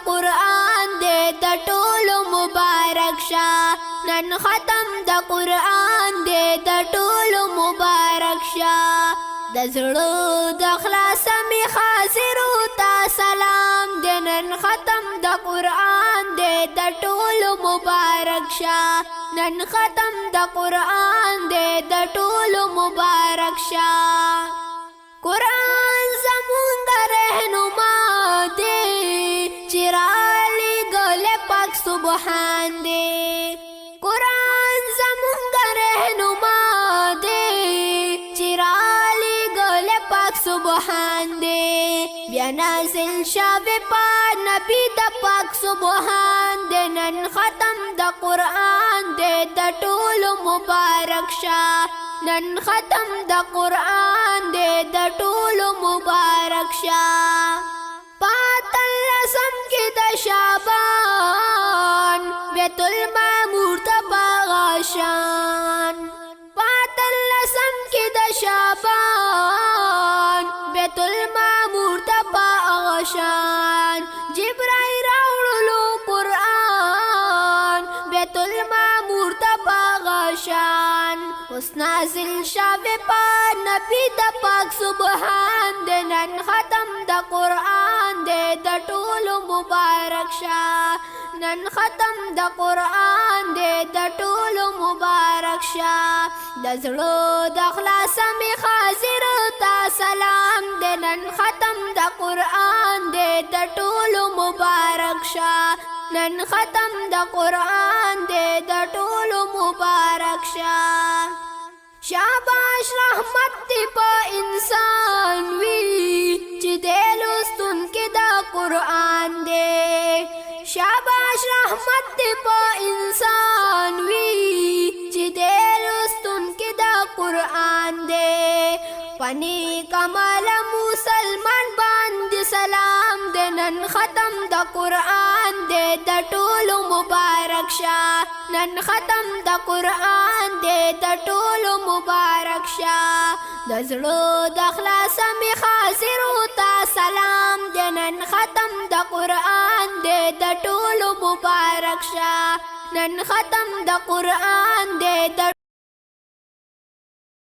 قرآن دې د ټولو مبارک شه نن ختم د قرآن دې د ټولو مبارک شه د زړه د خلاصه می حاضرو تا سلام دې نن ختم د قرآن دې د ټولو مبارک شه نن ختم د قرآن دې د ټولو مبارک شه قرآن زمونږ رهنما دې چې رالیږلی پاک سبحان دې قرآن زمونږ رهنما دې چې رالیږلی پاک سبحان دې بیا نازل شوی په نبی د پاک سبحان دې نن ختم د قرآن دې د ټولو مبارک شه نن ختم د قرآن دې د ټولو مبارک شه پاتلسم کې د شعبان بیت المعمور ته باغشان پاتلسم کې د شعبان بیت المعمور ته باغشان جبرائیل راوړلو قرآن بیت المعمور ته باغشان اوس نازل شوی په نبی د پاک سبحان دې نن ختم د قرآن دې د ټولو مبارک شه نن ختم د قرآن دې د ټولو مبارک شه د زړه د خلاصه می حاضر تا سلام دې نن ختم د قرآن دې د ټولو مبارک شه نن ختم د قرآن دې د ټولو مبارک شه شاباش رحمت دی په انسان وی چې دې لوستونکي د قرآن دی شاباش رحمت دی په انسان وی چې دې لوستونکي د قرآن دی پنی کمال مسلمان باندې سلام دې نن ختم د قرآن دې د ټولو مبارک شه نن ختم د قرآن دې د ټولو مبارک شه د زړه د خلاصه می حاضرو تا سلام دې نن ختم د قرآن دې د ټولو مبارک شه نن ختم د قرآن دې د